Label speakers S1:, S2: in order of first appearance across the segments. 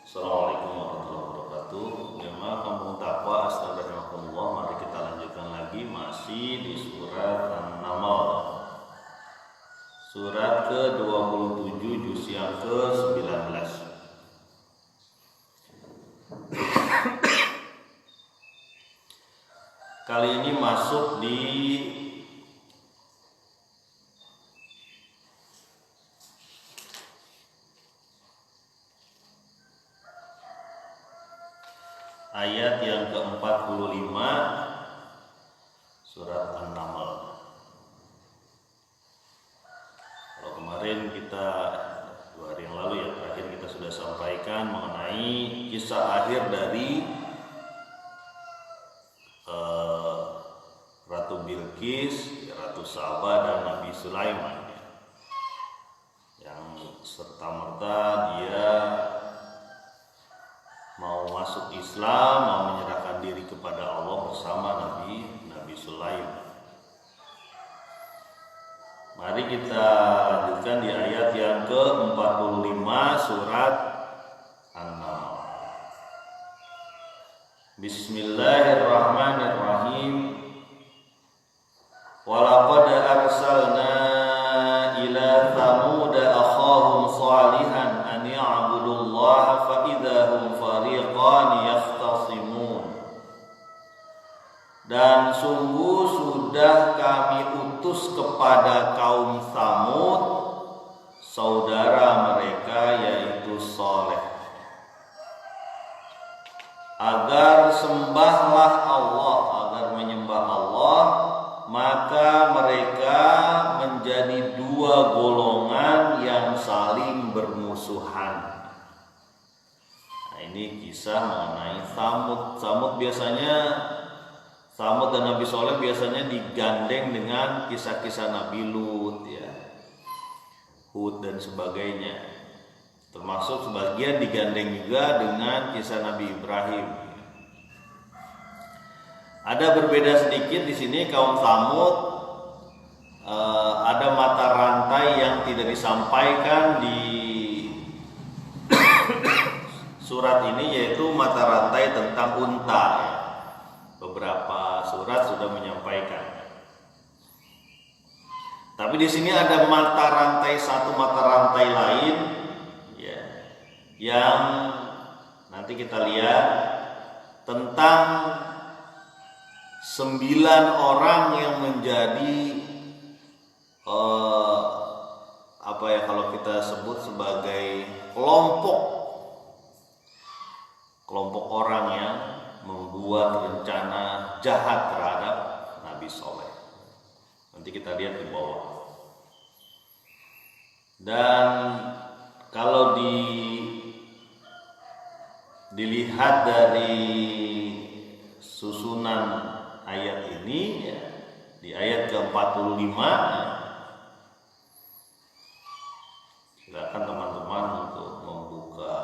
S1: Assalamualaikum warahmatullahi wabarakatuh. Jemaah kampung takwa astagfirullah. Mari kita lanjutkan lagi masih di surat An-Naml. Surat ke-27 juz yang ke-19. Kali ini masuk di ayat yang ke-45 surat An-Naml. Kalau kemarin kita 2 hari yang lalu ya, terakhir kita sudah sampaikan mengenai kisah akhir dari Ratu Bilqis, Ratu Saba dan Nabi Sulaiman yang serta-merta dia mau masuk Islam, mau menyerahkan diri kepada Allah bersama Nabi Sulaiman. Mari kita lanjutkan di ayat yang ke-45 surat An-Naml. Bismillahirrahmanirrahim. Walaqad arsalna ila Thamud akhahum Salihan an ya'budullaha fa idahum fariqan yahtasimun. Dan sungguh sudah kami utus kepada kaum Tsamud saudara mereka yaitu Saleh, agar sembahlah Allah, agar menyembah Allah. Maka mereka menjadi 2 golongan yang saling bermusuhan. Nah, ini kisah mengenai Tsamud. Tsamud dan Nabi Soleh biasanya digandeng dengan kisah-kisah Nabi Lut, ya, Hud dan sebagainya. Termasuk sebagian digandeng juga dengan kisah Nabi Ibrahim. Ada berbeda sedikit di sini kaum Tsamud. Ada mata rantai yang tidak disampaikan di surat ini, yaitu mata rantai tentang unta. Beberapa surat sudah menyampaikan. Tapi di sini ada mata rantai lain, ya, yang nanti kita lihat tentang 9 orang yang menjadi kalau kita sebut sebagai kelompok orang yang membuat rencana jahat terhadap Nabi Soleh. Nanti kita lihat di bawah. Dan kalau dilihat dari susunan ayat ini, ya, di ayat ke-45, silakan teman-teman untuk membuka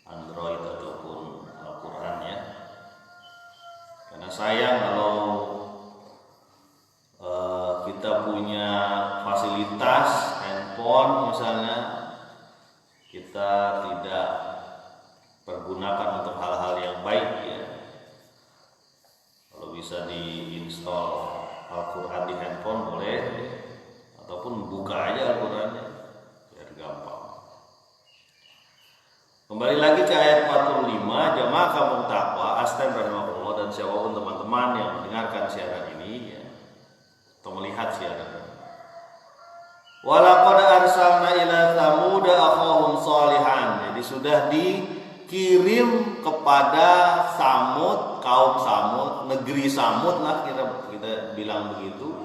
S1: Android ataupun Al-Quran, ya, karena sayang kalau kita punya fasilitas handphone misalnya, kita tidak pergunakan untuk hal-hal yang baik, ya. Kalau bisa diinstal Al-Quran di handphone boleh, ataupun buka aja Al-Qurannya biar gampang. Kembali lagi ke ayat 45. Jamaah kampung takwa astagfirullah dan siapapun teman-teman yang mendengarkan siaran ini, ya, atau melihat siaran ini. Walaqad arsalna ila Tsamud akhahum Salihan. Jadi sudah dikirim kepada Samud, kaum Samud, negeri Samud lah kita bilang begitu,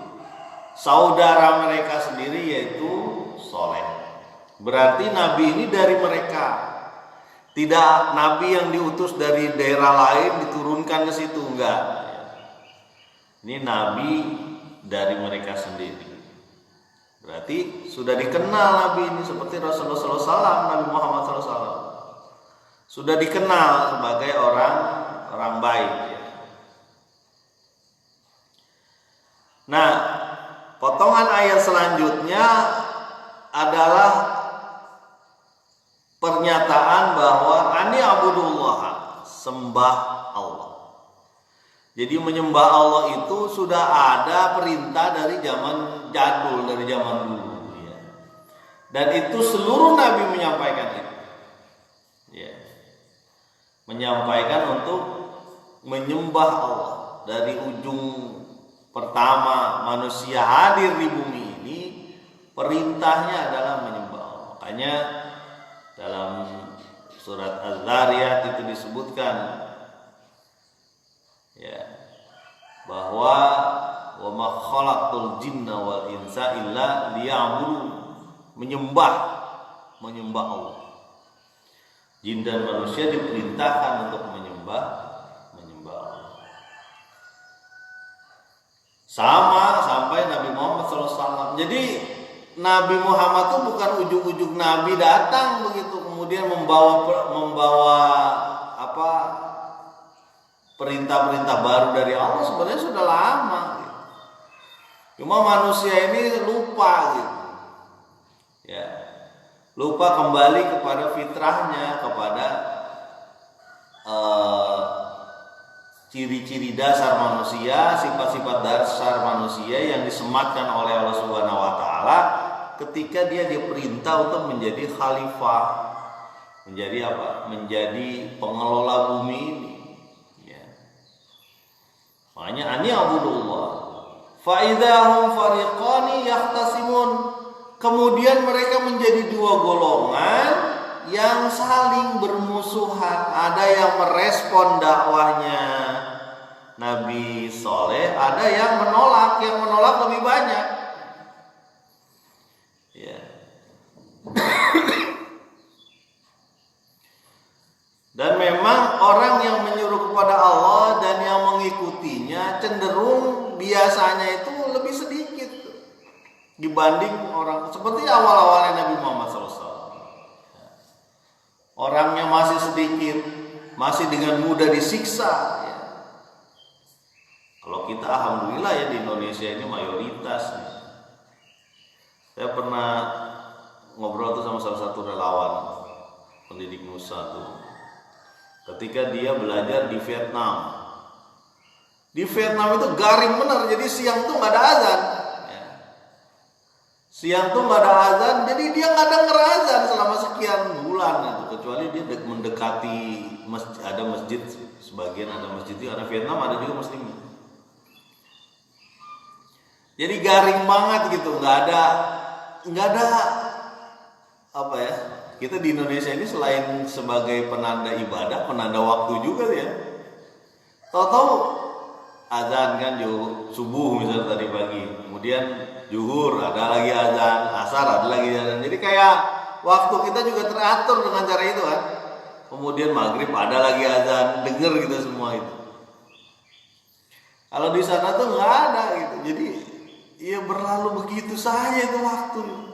S1: saudara mereka sendiri yaitu Soleh. Berarti nabi ini dari mereka. Tidak nabi yang diutus dari daerah lain diturunkan ke situ, enggak. Ini nabi dari mereka sendiri. Berarti sudah dikenal nabi ini, seperti Rasulullah SAW, Nabi Muhammad SAW sudah dikenal sebagai orang baik, ya. Nah, potongan ayat selanjutnya adalah pernyataan bahwa ani abudullah, sembah Allah. Jadi menyembah Allah itu sudah ada perintah dari zaman jadul, dari zaman dulu ya. Dan itu seluruh nabi menyampaikan itu. Ya. Menyampaikan untuk menyembah Allah. Dari ujung pertama manusia hadir di bumi ini, perintahnya adalah menyembah Allah. Makanya dalam surat Az-Zariyat itu disebutkan ya bahwa wa ma khalaqtul jinna wal insa illa liya'budun, menyembah Allah. Jin dan manusia diperintahkan untuk menyembah Allah. Sama sampai Nabi Muhammad SAW. Jadi Nabi Muhammad itu bukan ujuk-ujuk Nabi datang begitu kemudian membawa apa perintah-perintah baru dari Allah, sebenarnya sudah lama gitu. Cuma manusia ini lupa gitu. Ya. Lupa kembali kepada fitrahnya, kepada ciri-ciri dasar manusia, sifat-sifat dasar manusia yang disematkan oleh Allah Subhanahu wa taala ketika dia diperintah untuk menjadi khalifah, menjadi apa? Menjadi pengelola bumi ini. Ya. Makanya ani abudullah. Fa idzahum fariqani yahtasimun. Kemudian mereka menjadi dua golongan yang saling bermusuhan. Ada yang merespon dakwahnya Nabi Soleh, ada yang menolak lebih banyak. Ya. Dan memang orang yang menyuruh kepada Allah dan yang mengikutinya cenderung biasanya itu lebih sedikit dibanding orang seperti awal-awalnya Nabi Muhammad SAW. Orangnya masih sedikit, masih dengan mudah disiksa. Ya. Kalau kita alhamdulillah ya di Indonesia ini mayoritas. Saya pernah ngobrol tuh sama salah satu relawan pendidik Nusa tuh. Ketika dia belajar di Vietnam. Di Vietnam itu garing benar, jadi siang tuh nggak ada azan. Ya. Siang tuh nggak ada azan, jadi dia nggak denger azan selama sekian bulan itu. Kecuali dia mendekati masjid, ada masjid sebagian ada masjid itu karena Vietnam ada juga muslim. Jadi garing banget gitu, nggak ada apa ya? Kita di Indonesia ini selain sebagai penanda ibadah, penanda waktu juga ya. Tahu-tahu azan kan subuh misalnya tadi pagi, kemudian zuhur ada lagi azan, asar ada lagi azan. Jadi kayak waktu kita juga teratur dengan cara itu kan. Kemudian maghrib ada lagi azan, denger kita semua itu. Kalau di sana tuh nggak ada gitu. Jadi ya berlalu begitu saja itu waktu.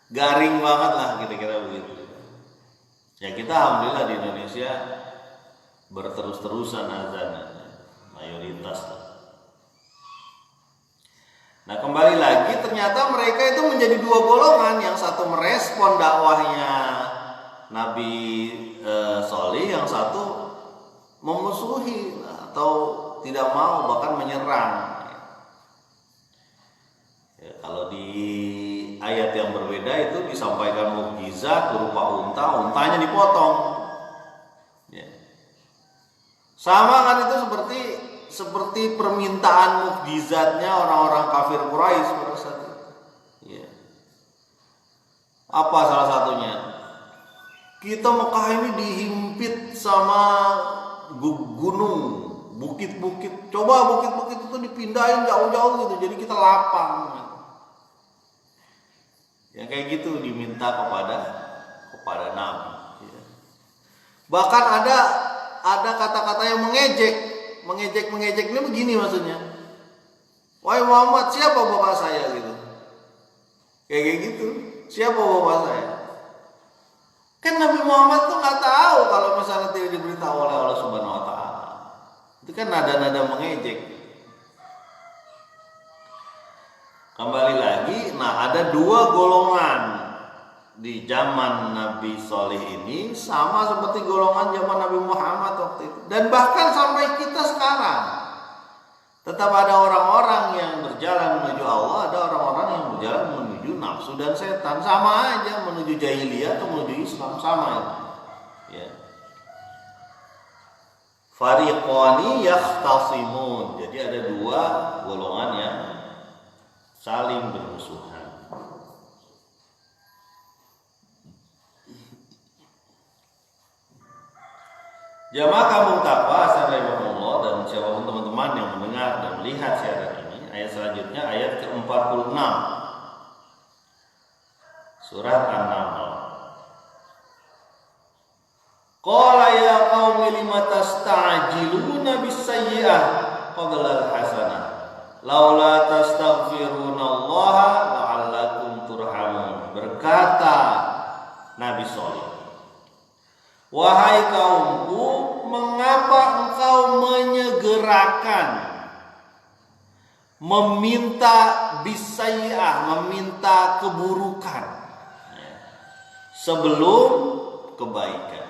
S1: Garing banget lah kira-kira begitu. Ya kita alhamdulillah di Indonesia berterus-terusan azannya, mayoritas lah. Nah kembali lagi ternyata mereka itu menjadi dua golongan, yang satu merespon dakwahnya Nabi Soleh, yang satu memusuhi atau tidak mau bahkan menyerang. Ya, kalau di ayat yang berbeda itu disampaikan mukjizat berupa untanya dipotong. Ya. Sama kan itu seperti permintaan mukjizatnya orang-orang kafir Quraisy pada saat itu. Ya. Apa salah satunya? Kita Mekah ini dihimpit sama gunung, bukit-bukit. Coba bukit-bukit itu dipindahin jauh-jauh gitu, jadi kita lapang. Yang kayak gitu diminta kepada Nabi. Ya. Bahkan ada kata-kata yang mengejek ini begini maksudnya. Wahai Muhammad, siapa bapak saya gitu? Kayak gitu. Siapa bapak saya? Kan Nabi Muhammad tuh nggak tahu kalau misalnya tidak diberitahu oleh Allah Subhanahu Wa Taala. Itu kan nada-nada mengejek. Kembali lagi, nah ada dua golongan di zaman Nabi Soleh ini sama seperti golongan zaman Nabi Muhammad waktu itu, dan bahkan sampai kita sekarang tetap ada orang-orang yang berjalan menuju Allah, ada orang-orang yang berjalan menuju nafsu dan setan. Sama aja, menuju jahiliyah atau menuju Islam, sama ya. Fariqani yakhtasimun. Jadi ada dua golongan yang saling bermusuhan. Jamaah kampung takwa assalamualaikum dan siapapun teman-teman yang mendengar dan melihat siaran ini, ayat selanjutnya ayat ke-46 surat An-Naml. Qala ya qaumi lima tasta'jiluna bis-sayyi'ah qabla al-hasanah laula tastaghfirunallaha la'allakum turhamun. Berkata Nabi Shalih, wahai kaumku, mengapa engkau menyegerakan meminta bisayyi'ah, meminta keburukan sebelum kebaikan?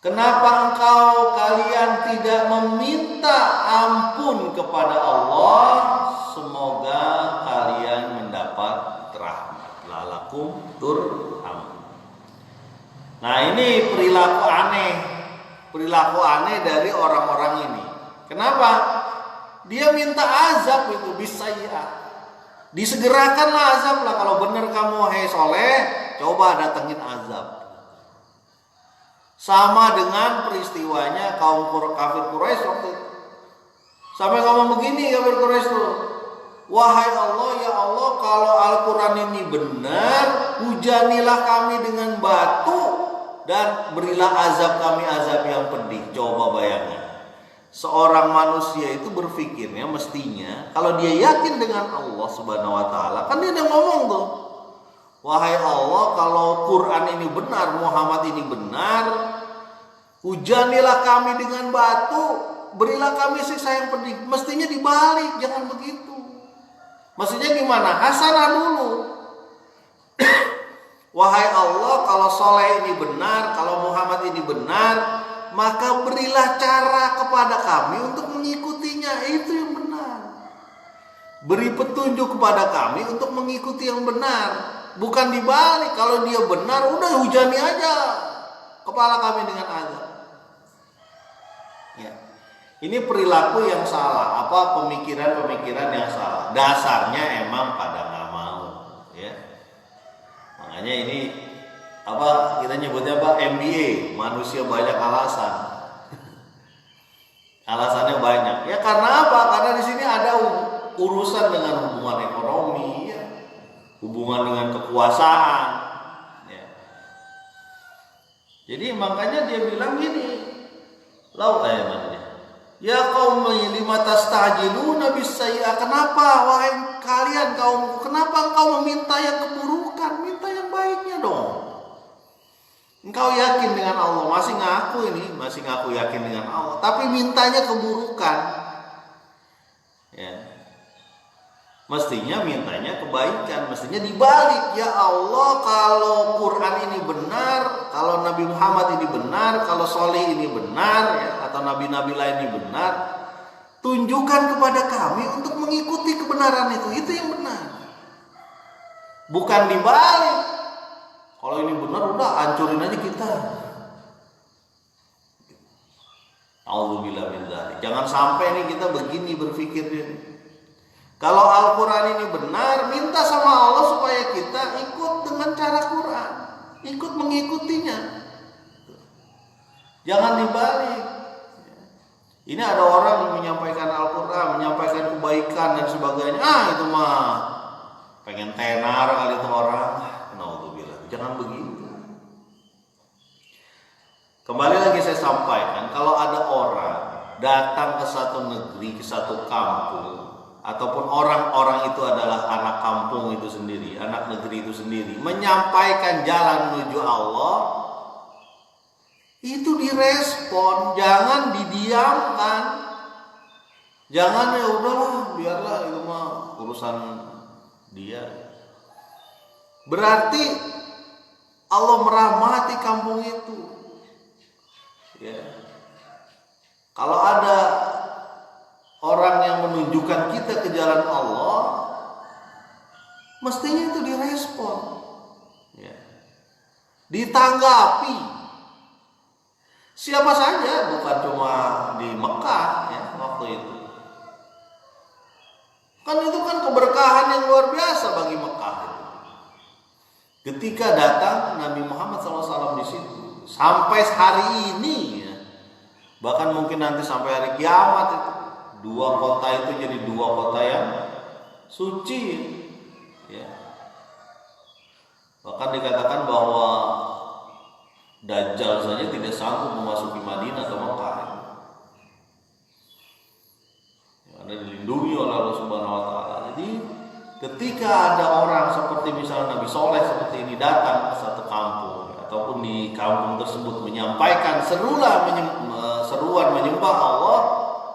S1: Kenapa engkau kalian tidak meminta ampun kepada Allah? Semoga kalian mendapat rahmat. La'allakum turhamun. Nah, ini perilaku aneh dari orang-orang ini. Kenapa? Dia minta azab itu bisayyi'ah. Disegerakanlah azab lah. Kalau benar kamu hai soleh, coba datengin azab. Sama dengan peristiwanya kaum kafir Quraisy waktu itu. Sampai ngomong begini kafir Quraisy itu, wahai Allah, ya Allah, kalau Al-Quran ini benar, hujanilah kami dengan batu dan berilah azab kami azab yang pedih. Coba bayangkan, seorang manusia itu berpikirnya mestinya kalau dia yakin dengan Allah Subhanahu wa taala, kan dia udah ngomong tuh, wahai Allah, kalau Quran ini benar, Muhammad ini benar, hujanilah kami dengan batu, berilah kami siksa yang pedih. Mestinya dibalik, jangan begitu. Maksudnya gimana? Hasanah dulu. Wahai Allah, kalau Soleh ini benar, kalau Muhammad ini benar, maka berilah cara kepada kami untuk mengikutinya. Itu yang benar. Beri petunjuk kepada kami untuk mengikuti yang benar. Bukan dibalik. Kalau dia benar, udah hujani aja kepala kami dengan azab. Ya. Ini perilaku yang salah, pemikiran-pemikiran yang salah. Dasarnya emang pada nggak mau, ya. Makanya ini kita nyebutnya MBA, manusia banyak alasan. Alasannya banyak. Ya karena apa? Karena di sini ada urusan dengan hubungan ekonomi, ya. Hubungan dengan kekuasaan, ya. Jadi makanya dia bilang gini, ya qaumi lima tastajiluna bis-sayyi'ah. Kenapa wahai kalian kaumku, kenapa engkau meminta yang keburukan? Minta yang baiknya dong. Engkau yakin dengan Allah, masih ngaku yakin dengan Allah, tapi mintanya keburukan. Ya. Mestinya mintanya kebaikan, mestinya dibalik. Ya Allah, kalau Quran ini benar, kalau Nabi Muhammad ini benar, kalau Soleh ini benar, ya, atau nabi-nabi lain ini benar, tunjukkan kepada kami untuk mengikuti kebenaran itu yang benar. Bukan dibalik. Kalau ini benar, udah hancurin aja kita. Auzubillah min dzalik. Jangan sampai nih kita begini berpikir ini. Kalau Al-Quran ini benar, minta sama Allah supaya kita ikut dengan cara Quran, ikut mengikutinya. Jangan dibalik. Ini ada orang yang menyampaikan Al-Quran, menyampaikan kebaikan dan sebagainya. Itu mah pengen tenar kali itu orang. Naudzubillah. Jangan begitu. Kembali lagi saya sampaikan, kalau ada orang datang ke satu negeri, ke satu kampung, ataupun orang-orang itu adalah anak kampung itu sendiri, anak negeri itu sendiri, menyampaikan jalan menuju Allah, itu direspon, jangan didiamkan. Jangan ya udahlah, biarlah itu mah urusan dia. Berarti Allah merahmati kampung itu. Ya. Kalau ada orang yang menunjukkan kita ke jalan Allah, mestinya itu direspon, ya. Ditanggapi. Siapa saja, bukan cuma di Mekah ya waktu itu. Kan itu kan keberkahan yang luar biasa bagi Mekah itu. Ketika datang Nabi Muhammad SAW di situ, sampai hari ini ya, bahkan mungkin nanti sampai hari kiamat itu, dua kota itu jadi dua kota yang suci ya. Bahkan dikatakan bahwa Dajjal saja tidak sanggup memasuki Madinah atau Mekah ya, karena dilindungi oleh Allah Subhanahu wa taala. Jadi ketika ada orang seperti misalnya Nabi Soleh seperti ini datang ke satu kampung ataupun di kampung tersebut menyampaikan seruan menyembah Allah,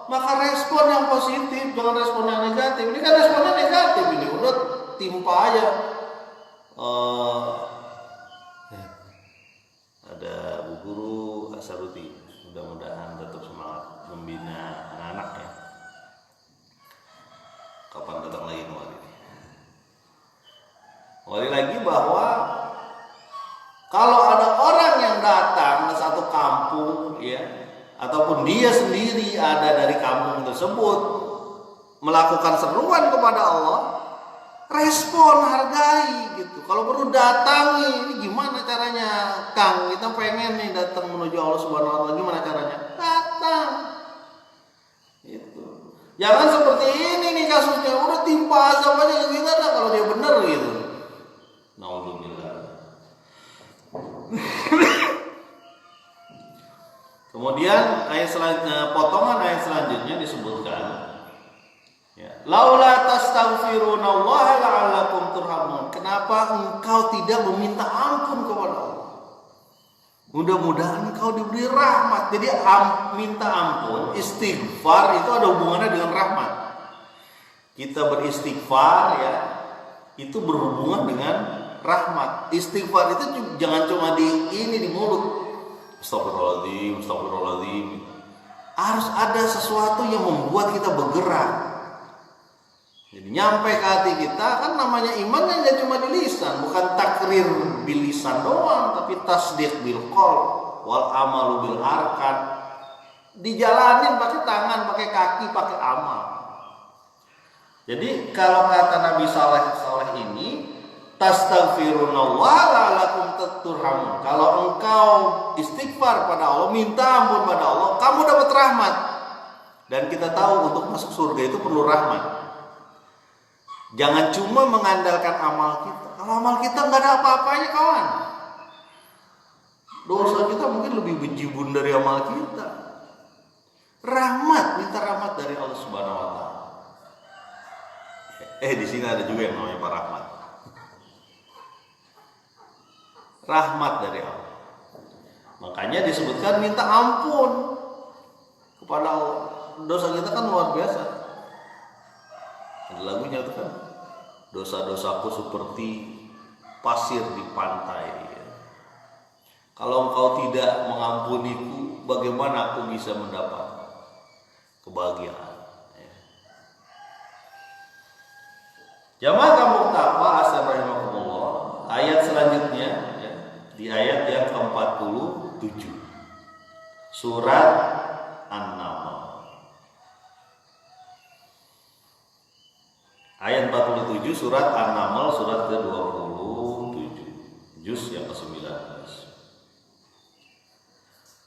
S1: maka respon yang positif, jangan respon yang negatif. Ini kan responnya negatif, ini udah timpa aja. Ada Bu Guru Asaruti, mudah-mudahan tetap semangat membina anak-anak ya. Kapan datang lagi kembali? Kembali lagi bahwa kalau ada orang yang datang ke satu kampung ya, ataupun dia sendiri ada dari kampung tersebut melakukan seruan kepada Allah, respon, hargai gitu. Kalau perlu datangi, ini gimana caranya? Kang, kita pengen nih datang menuju Allah Subhanahu wa taala, gimana caranya? Datang. Itu. Jangan seperti ini nih kasusnya, udah timpa azab aja kita dah kalau dia benar gitu. Naudzubillah. Kemudian ayat selanjutnya, potongan ayat selanjutnya disebutkan ya, laula tastaghfirunallaha la'allakum turhamun. Kenapa engkau tidak meminta ampun kepada Allah? Mudah-mudahan engkau diberi rahmat. Jadi minta ampun, istighfar itu ada hubungannya dengan rahmat. Kita beristighfar ya, itu berhubungan dengan rahmat. Istighfar itu jangan cuma di mulut. Astagfirullahaladzim, astagfirullahaladzim. Harus ada sesuatu yang membuat kita bergerak. Jadi nyampe ke hati kita, kan namanya iman kan ya cuma di lisan, bukan takrir bil lisan doang, tapi tasdiq bil qalb wal amalu bil arkan. Dijalanin pakai tangan, pakai kaki, pakai amal. Jadi kalau kata Nabi Saleh ini, tastaghfirunallaha la'allakum turhamun. Kalau engkau istighfar pada Allah, minta ampun pada Allah, kamu dapat rahmat. Dan kita tahu untuk masuk surga itu perlu rahmat. Jangan cuma mengandalkan amal kita. Kalau amal kita nggak ada apa-apanya kawan, dosa kita mungkin lebih bejibun dari amal kita. Rahmat, minta rahmat dari Allah Subhanahu wa taala. Di sini ada juga yang namanya Pak Rahmat. Rahmat dari Allah. Makanya disebutkan minta ampun kepada Allah. Dosa kita kan luar biasa. Ada lagunya itu kan, dosa-dosaku seperti pasir di pantai. Kalau engkau tidak mengampuniku, bagaimana aku bisa mendapat kebahagiaan? Jamaah kaum taqwa astagfirullah. Ayat selanjutnya ya, di ayat yang ke-47 surat An-Naml. Ayat 47 surat An-Naml, surat ke-27, juz yang ke-19.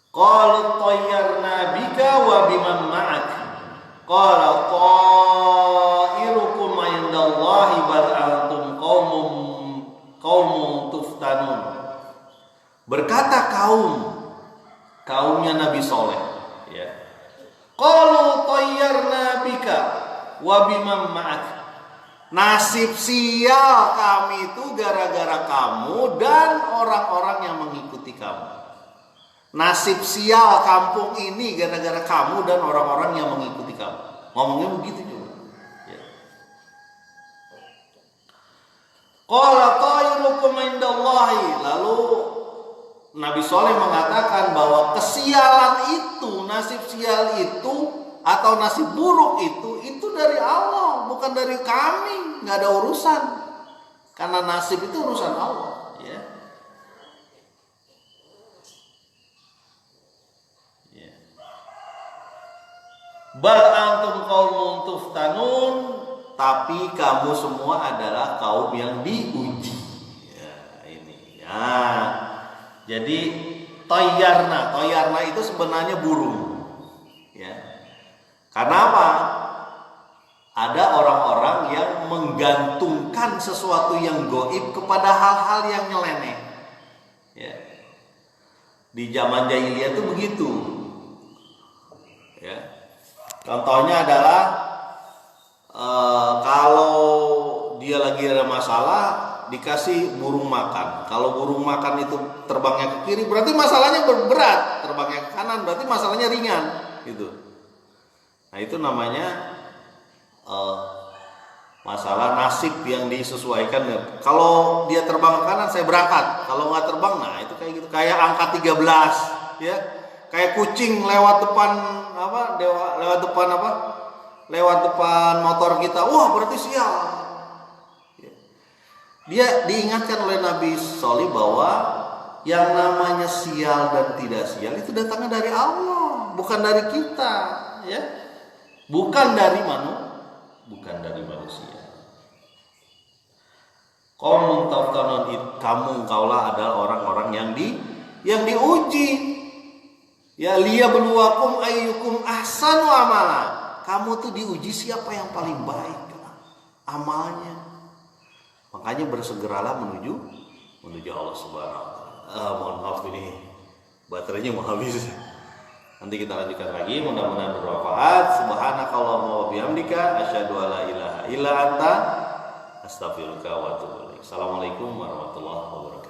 S1: Qalu tayyarna bika wa biman ma'ak. Qala ta'irukum indallahi bal antum qaumun tuftanun. Berkata kaumnya Nabi Soleh ya. Qalu tayyarna bika wa biman ma'ak. Nasib sial kami itu gara-gara kamu dan orang-orang yang mengikuti kamu. Nasib sial kampung ini gara-gara kamu dan orang-orang yang mengikuti kamu. Ngomongnya begitu juga. Ya. Qala khairukum indallahi. Lalu Nabi Soleh mengatakan bahwa kesialan itu, nasib sial itu atau nasib buruk itu dari Allah, bukan dari kami, nggak ada urusan. Karena nasib itu urusan Allah, ya. Ya. Bal antum qaumun tuftanun, tapi kamu semua adalah kaum yang diuji. Ya, ini. Ya. Jadi toyarna itu sebenarnya burung, ya. Karena apa? Ada orang-orang yang menggantungkan sesuatu yang goib kepada hal-hal yang nyeleneh, ya. Di zaman jahiliyah itu begitu, ya. Contohnya adalah kalau dia lagi ada masalah, dikasih burung makan. Kalau burung makan itu terbangnya ke kiri, berarti masalahnya berat. Terbangnya ke kanan, berarti masalahnya ringan, gitu. Nah, itu namanya masalah nasib yang disesuaikan. Kalau dia terbang ke kanan, saya berangkat. Kalau nggak terbang, nah itu kayak gitu. Kayak angka 13, ya. Kayak kucing lewat depan lewat depan motor kita. Wah, berarti sial. Dia diingatkan oleh Nabi Shalih bahwa yang namanya sial dan tidak sial itu datangnya dari Allah, bukan dari kita, ya, bukan dari manusia. Kaum taftanun, kaulah adalah orang-orang yang diuji, ya, liyabluwakum ayyukum ahsanu amala. Kamu tuh diuji siapa yang paling baik amalnya. Makanya bersegeralah menuju Allah Subhanahu wa taala. Mohon maaf ini baterainya mau habis. Nanti kita lanjutkan lagi, mudah-mudahan bermanfaat. Subhanakallahumma wa bihamdika asyhadu an la ilaha illa anta astaghfiruka wa atubu ilaik. Assalamualaikum warahmatullahi wabarakatuh.